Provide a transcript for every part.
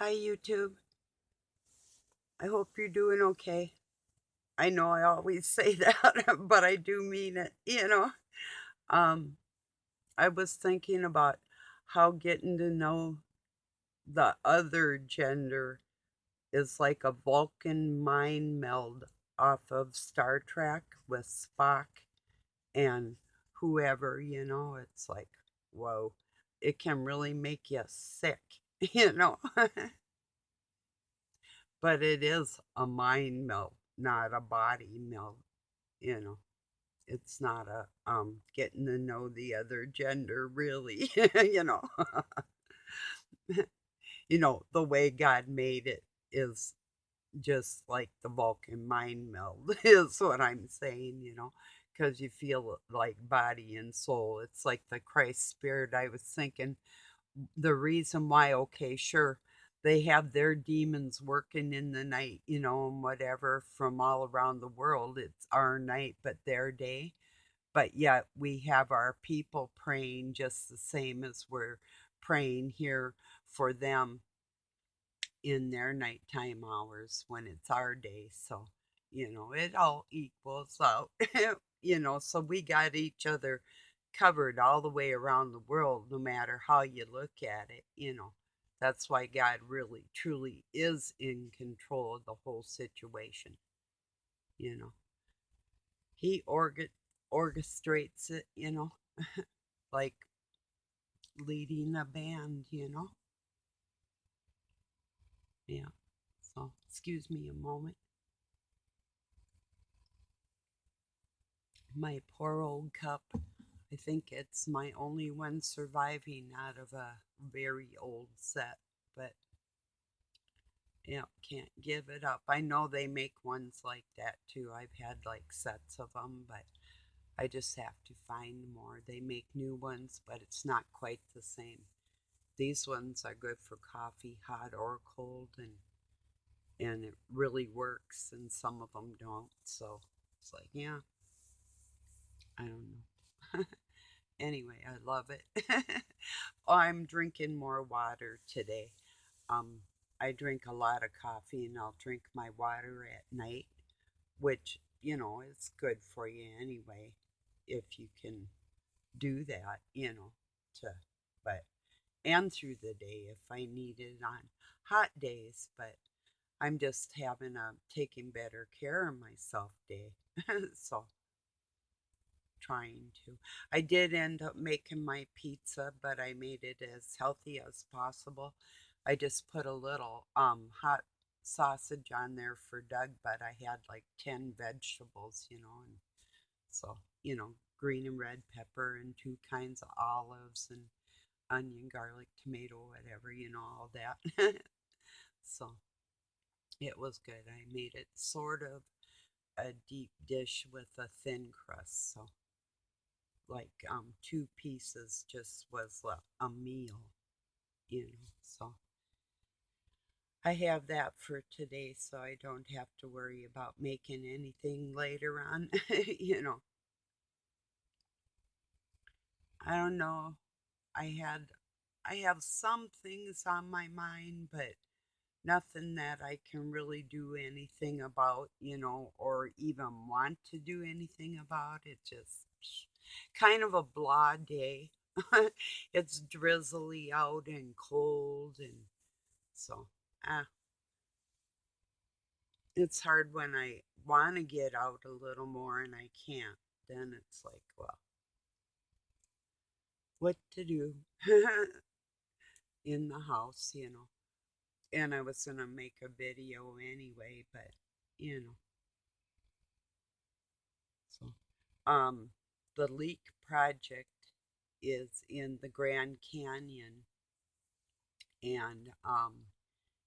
Hi, YouTube. I hope you're doing okay. I know I always say that, but I do mean it. Um, I was thinking about how getting to know the other gender is like a Vulcan mind meld off of Star Trek with Spock and whoever. It's like, whoa, it can really make you sick, you know. But it is a mind meld, not a body meld, you know. It's not a getting to know the other gender really, you know. The way God made it is just like the Vulcan mind meld is what I'm saying, because you feel it like body and soul. It's like the Christ spirit. I was thinking the reason why, okay, sure, they have their demons working in the night, and whatever from all around the world. It's our night, but their day. But yet we have our people praying just the same as we're praying here for them in their nighttime hours when it's our day. So, it all equals out, so we got each other covered all the way around the world, no matter how you look at it. That's why God really, truly is in control of the whole situation, you know. He orchestrates it, like leading a band. Yeah. So, excuse me a moment. My poor old cup. I think it's my only one surviving out of a very old set, but yeah, can't give it up. I know they make ones like that too. I've had like sets of them, but I just have to find more. They make new ones, but it's not quite the same. These ones are good for coffee, hot or cold, and it really works, and some of them don't. So it's like, yeah, I don't know. Anyway, I love it. I'm drinking more water today. Um, I drink a lot of coffee and I'll drink my water at night, which is good for you anyway, if you can do that, to, but, and through the day if I need it on hot days, but I'm just having a taking better care of myself day. So trying to. I did end up making my pizza, but I made it as healthy as possible. I just put a little hot sausage on there for Doug, but I had like 10 vegetables, and so, green and red pepper and two kinds of olives and onion, garlic, tomato, whatever, all that. So it was good. I made it sort of a deep dish with a thin crust. So like two pieces just was a meal. So I have that for today, so I don't have to worry about making anything later on. you know I don't know. I had i have some things on my mind, but nothing that I can really do anything about, or even want to do anything about. It just kind of a blah day. It's drizzly out and cold, and so ah, it's hard when I want to get out a little more and I can't. Then it's like, well, what to do in the house. And I was gonna make a video anyway, but you know, so the leak project is in the Grand Canyon, and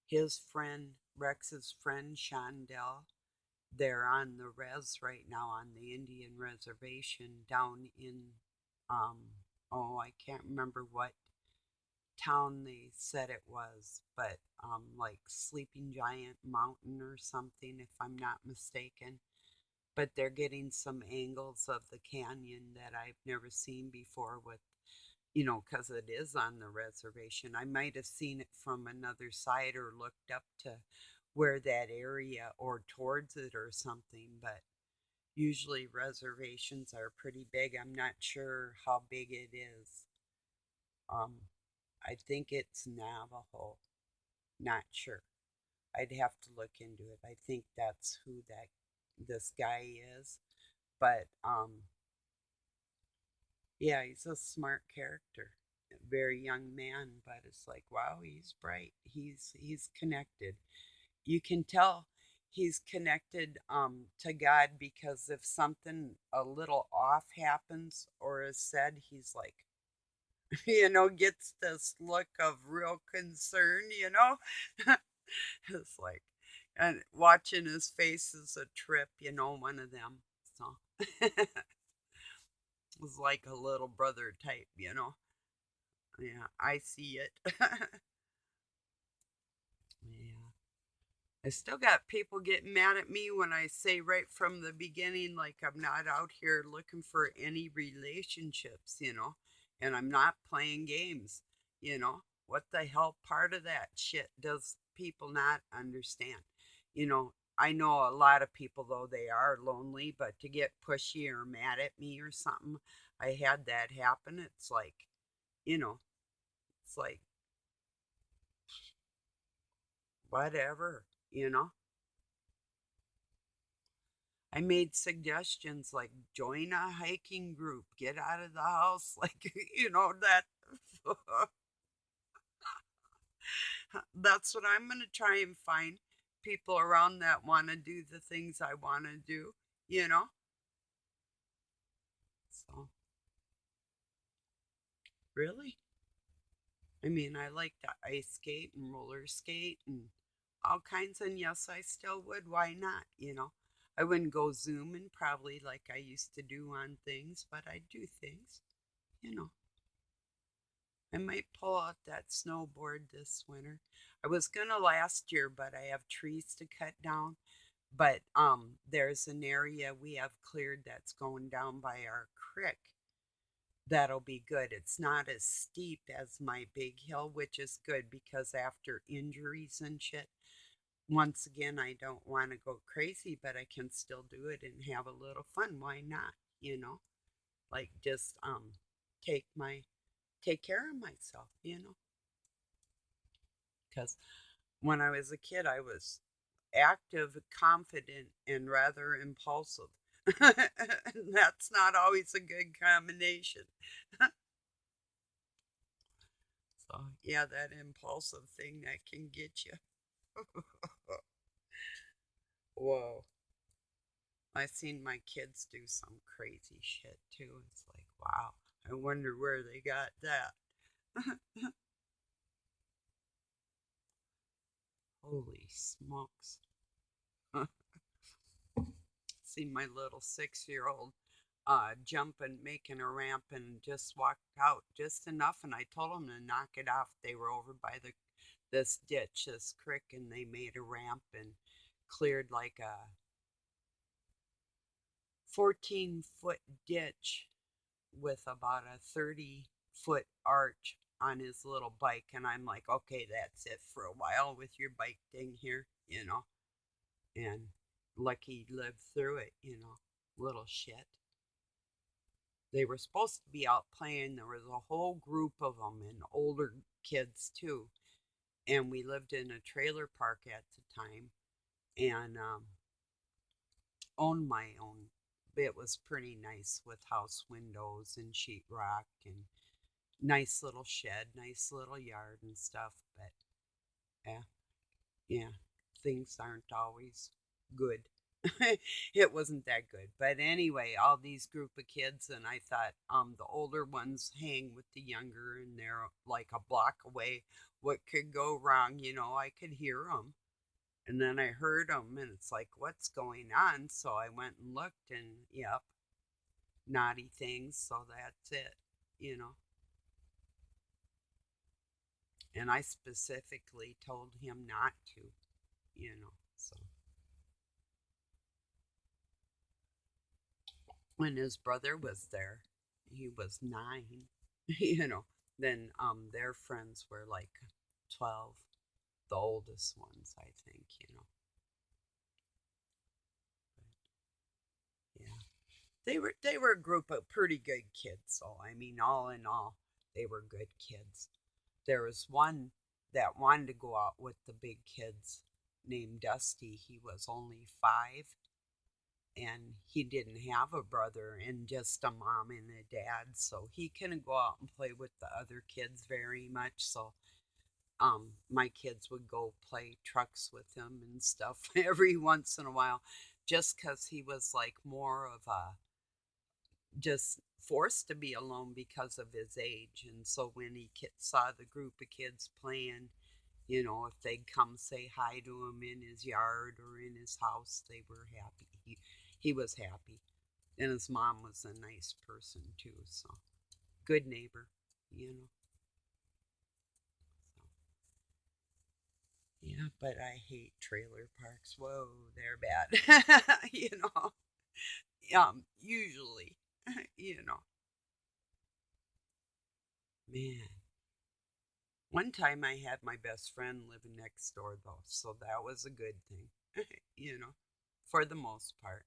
his friend, Rex's friend Shondell, they're on the res right now on the Indian reservation down in, um, oh, I can't remember what town they said it was, but like Sleeping Giant Mountain or something, if I'm not mistaken. But they're getting some angles of the canyon that I've never seen before with because it is on the reservation. I might have seen it from another side or looked up to where that area or towards it or something, but usually reservations are pretty big. I'm not sure how big it is. Um, I think it's Navajo. Not sure. I'd have to look into it. I think that's who that this guy is. But yeah, he's a smart character. A very young man, but it's like, wow, he's bright. He's connected. You can tell he's connected to God because if something a little off happens or is said, he's like, gets this look of real concern. It's like, and watching his face is a trip, one of them. So it's like a little brother type. Yeah, I see it. Yeah. I still got people getting mad at me when I say right from the beginning, like I'm not out here looking for any relationships, and I'm not playing games. What the hell part of that shit does people not understand? I know a lot of people, though, they are lonely, but to get pushy or mad at me or something, I had that happen. You know, it's like, whatever. I made suggestions like join a hiking group, get out of the house, that. That's what I'm going to try and find people around that want to do the things I want to do, you know? So, really? I mean, I like to ice skate and roller skate and all kinds, and yes, I still would. Why not? I wouldn't go zooming probably like I used to do on things, but I do things, you know. I might pull out that snowboard this winter. I was gonna last year, but I have trees to cut down. But there's an area we have cleared that's going down by our creek. That'll be good. It's not as steep as my big hill, which is good because after injuries and shit, once again, I don't want to go crazy, but I can still do it and have a little fun. Why not? Like just take my take care of myself. Because when I was a kid, I was active, confident, and rather impulsive. That's not always a good combination. So, yeah, that impulsive thing that can get you. Whoa. I've seen my kids do some crazy shit too. It's like, wow, I wonder where they got that. Holy smokes. See my little 6 year old jumping, making a ramp, and just walked out just enough. And I told them to knock it off. They were over by this ditch, this creek, and they made a ramp and cleared like a 14-foot ditch with about a 30-foot arch on his little bike. And I'm like, okay, that's it for a while with your bike thing here. And lucky he lived through it. Little shit. They were supposed to be out playing. There was a whole group of them and older kids too. And we lived in a trailer park at the time and owned my own. It was pretty nice with house windows and sheetrock and nice little shed, nice little yard and stuff. But yeah, yeah, things aren't always good. It wasn't that good. But anyway, all these group of kids, and I thought the older ones hang with the younger and they're like a block away. What could go wrong? I could hear them. And then I heard them and it's like, what's going on? So I went and looked and yep, naughty things. So that's it. And I specifically told him not to. So when his brother was there, he was 9. you know. Then their friends were like 12, the oldest ones, I think, you know. But, yeah. They were a group of pretty good kids, so I mean all in all, they were good kids. There was one that wanted to go out with the big kids named Dusty. He was only 5 and he didn't have a brother and just a mom and a dad, so he couldn't go out and play with the other kids very much. So my kids would go play trucks with him and stuff every once in a while, just because he was like more of a just forced to be alone because of his age. And so when he saw the group of kids playing, you know, if they'd come say hi to him in his yard or in his house, they were happy. He was happy. And his mom was a nice person too, so good neighbor, you know. So, yeah, but I hate trailer parks. Whoa, they're bad. You know. Usually, you know. Man. One time I had my best friend living next door though, so that was a good thing. You know, for the most part,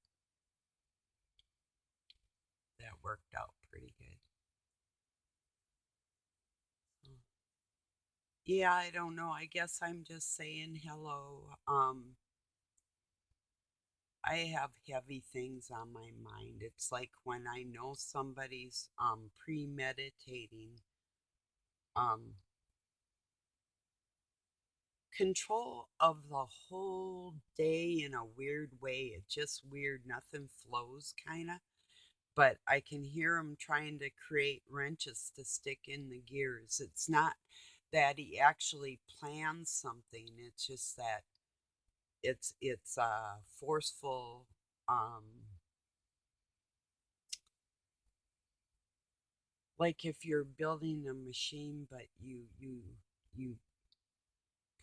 that worked out pretty good. So, yeah, I don't know. I guess I'm just saying hello. I have heavy things on my mind. It's like when I know somebody's premeditating um control of the whole day in a weird way. It's just weird. Nothing flows kind of, but I can hear him trying to create wrenches to stick in the gears. It's not that he actually plans something. It's just that it's forceful. Like if you're building a machine, but you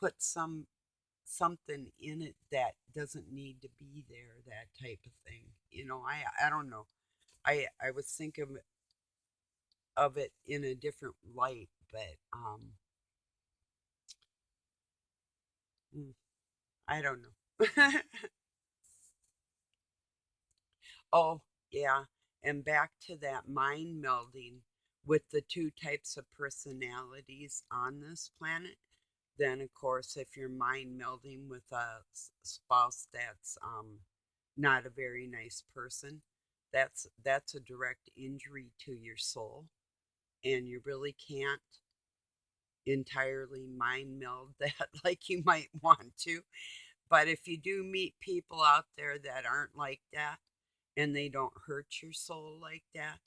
put something in it that doesn't need to be there. That type of thing. You know, I don't know. I was thinking of it in a different light, but I don't know. Oh, yeah. And back to that mind melding with the two types of personalities on this planet. Then, of course, if you're mind melding with a spouse that's not a very nice person, that's a direct injury to your soul, and you really can't entirely mind meld that like you might want to. But if you do meet people out there that aren't like that and they don't hurt your soul like that,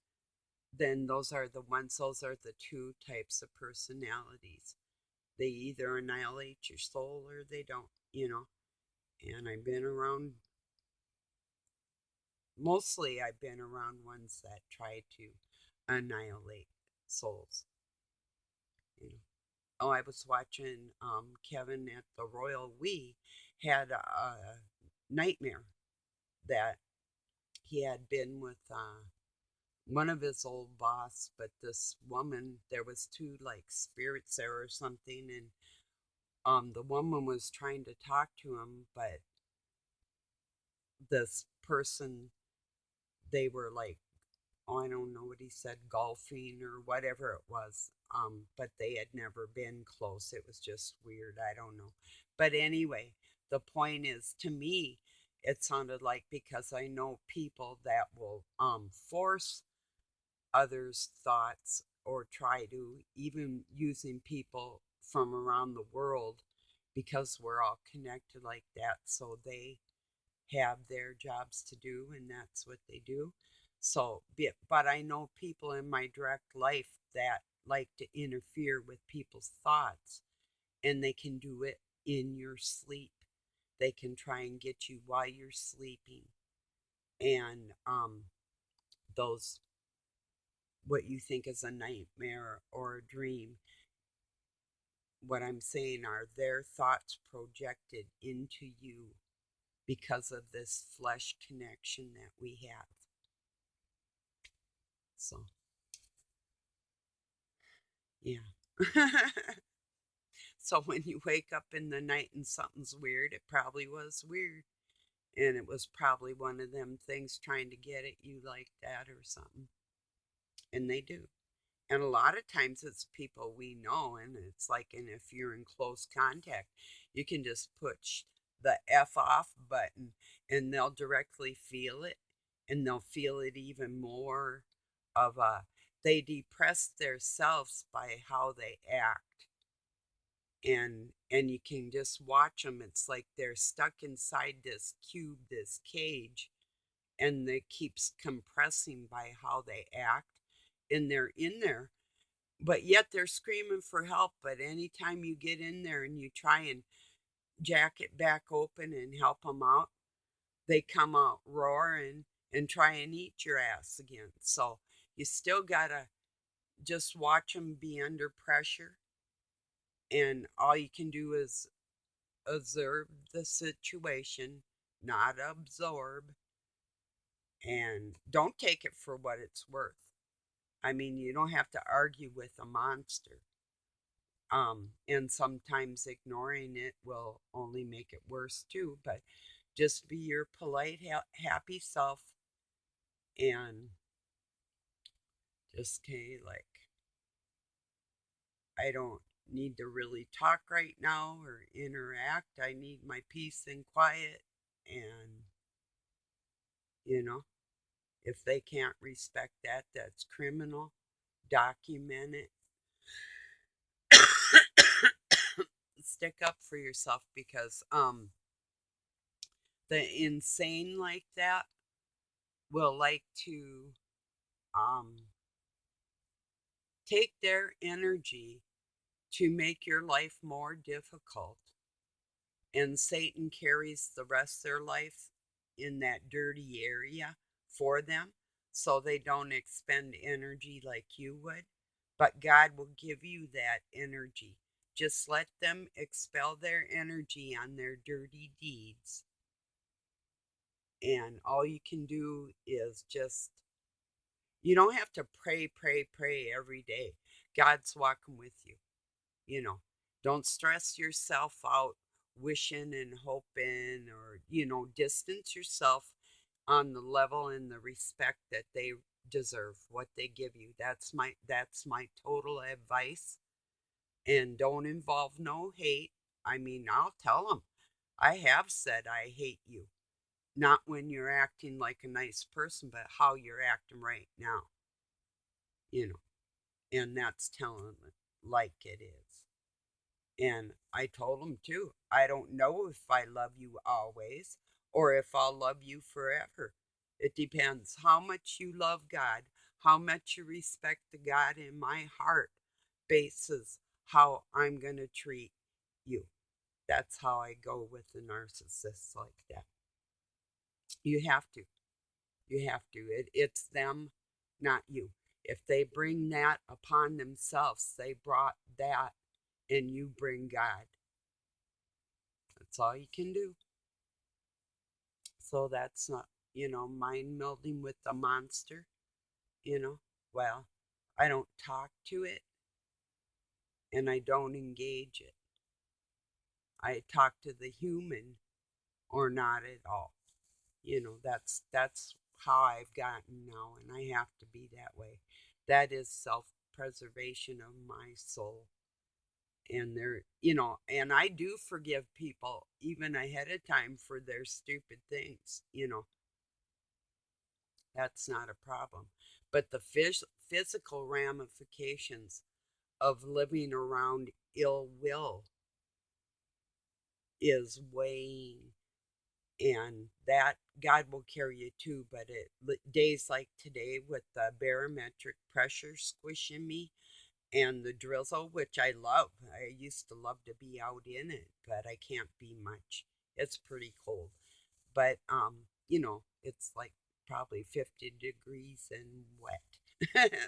then those are the two types of personalities. They either annihilate your soul or they don't, you know. And I've been around ones that try to annihilate souls, you know. Oh, I was watching Kevin at the Royal We had a nightmare that he had been with one of his old boss, but this woman, there was two like spirits there or something, and the woman was trying to talk to him, but this person, they were like, oh, I don't know what he said, golfing or whatever it was. But they had never been close. It was just weird. I don't know. But anyway, the point is, to me, it sounded like, because I know people that will force others' thoughts or try to, even using people from around the world, because we're all connected like that. So they have their jobs to do and that's what they do. So, but I know people in my direct life that like to interfere with people's thoughts, and they can do it in your sleep. They can try and get you while you're sleeping. And those, what you think is a nightmare or a dream, what I'm saying are their thoughts projected into you because of this flesh connection that we have. So, Yeah. So when you wake up in the night and something's weird, it probably was weird. And it was probably one of them things trying to get at you like that or something. And they do. And a lot of times it's people we know, and it's like, and if you're in close contact, you can just push the F off button and they'll directly feel it, and they'll feel it even more of a, they depress themselves by how they act. And you can just watch them. It's like they're stuck inside this cube, this cage, and it keeps compressing by how they act, and they're in there, but yet they're screaming for help. But anytime you get in there and you try and jack it back open and help them out, they come out roaring and try and eat your ass again. So you still gotta just watch them be under pressure, and all you can do is observe the situation, not absorb, and don't take it for what it's worth. I mean, you don't have to argue with a monster. And sometimes ignoring it will only make it worse too. But just be your polite, happy self, and just okay, like, I don't need to really talk right now or interact. I need my peace and quiet. And, you know, if they can't respect that, that's criminal. Document it. Stick up for yourself, because the insane like that will like to um take their energy to make your life more difficult. And Satan carries the rest of their life in that dirty area for them, so they don't expend energy like you would. But God will give you that energy. Just let them expel their energy on their dirty deeds. And all you can do is just, you don't have to pray, pray, pray every day. God's walking with you. You know, don't stress yourself out wishing and hoping, or, distance yourself on the level and the respect that they deserve, what they give you. That's my total advice. And don't involve no hate. I mean, I'll tell them. I have said I hate you. Not when you're acting like a nice person, but how you're acting right now. You know, and that's telling it like it is. And I told him too, I don't know if I love you always or if I'll love you forever. It depends how much you love God, how much you respect the God in my heart, bases how I'm going to treat you. That's how I go with the narcissists like that. You have to. You have to. It's them, not you. If they bring that upon themselves, they brought that, and you bring God. That's all you can do. So that's not, mind melding with the monster, you know. Well, I don't talk to it and I don't engage it. I talk to the human or not at all. That's how I've gotten now, and I have to be that way. That is self-preservation of my soul. And and I do forgive people even ahead of time for their stupid things. That's not a problem. But the physical ramifications of living around ill will is weighing, and that God will carry you too. But days like today with the barometric pressure squishing me and the drizzle, which I love. I used to love to be out in it, but I can't be much. It's pretty cold. But it's like probably 50 degrees and wet.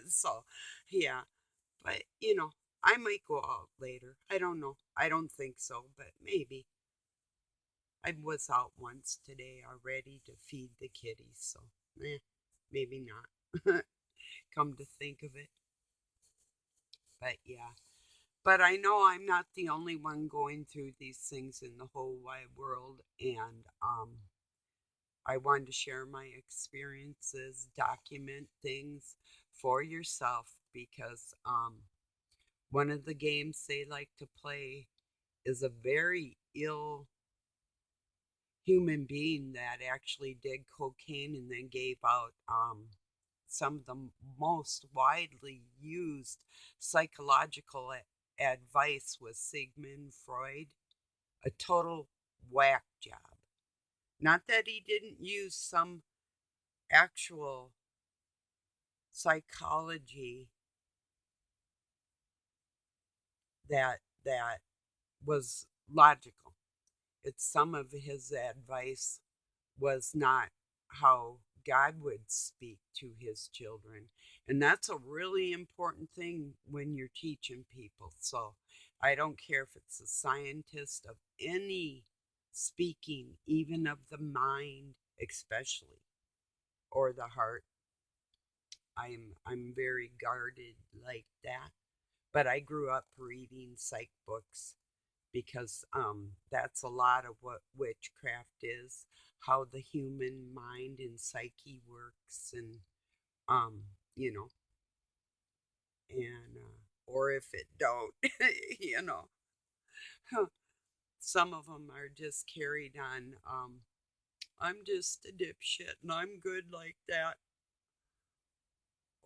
So, yeah, but I might go out later. I don't know. I don't think so, but maybe. I was out once today already to feed the kitties, so maybe not. Come to think of it. But yeah. But I know I'm not the only one going through these things in the whole wide world. And I wanted to share my experiences, document things for yourself because one of the games they like to play is a very ill human being that actually did cocaine and then gave out some of the most widely used psychological advice was Sigmund Freud, a total whack job. Not that he didn't use some actual psychology that was logical. It's some of his advice was not how God would speak to his children. And that's a really important thing when you're teaching people. So I don't care if it's a scientist of any speaking, even of the mind, especially, or the heart. I'm very guarded like that. But I grew up reading psych books because that's a lot of what witchcraft is, how the human mind and psyche works, and um, you know, and or if it don't, you know, some of them are just carried on. I'm just a dipshit and I'm good like that.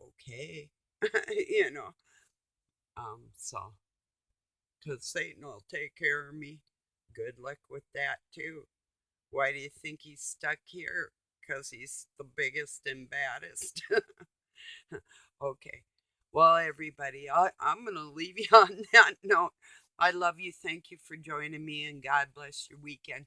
Okay, you know, so because Satan will take care of me. Good luck with that too. Why do you think he's stuck here? Because he's the biggest and baddest. Okay. Well, everybody, I'm going to leave you on that note. I love you. Thank you for joining me, and God bless your weekend.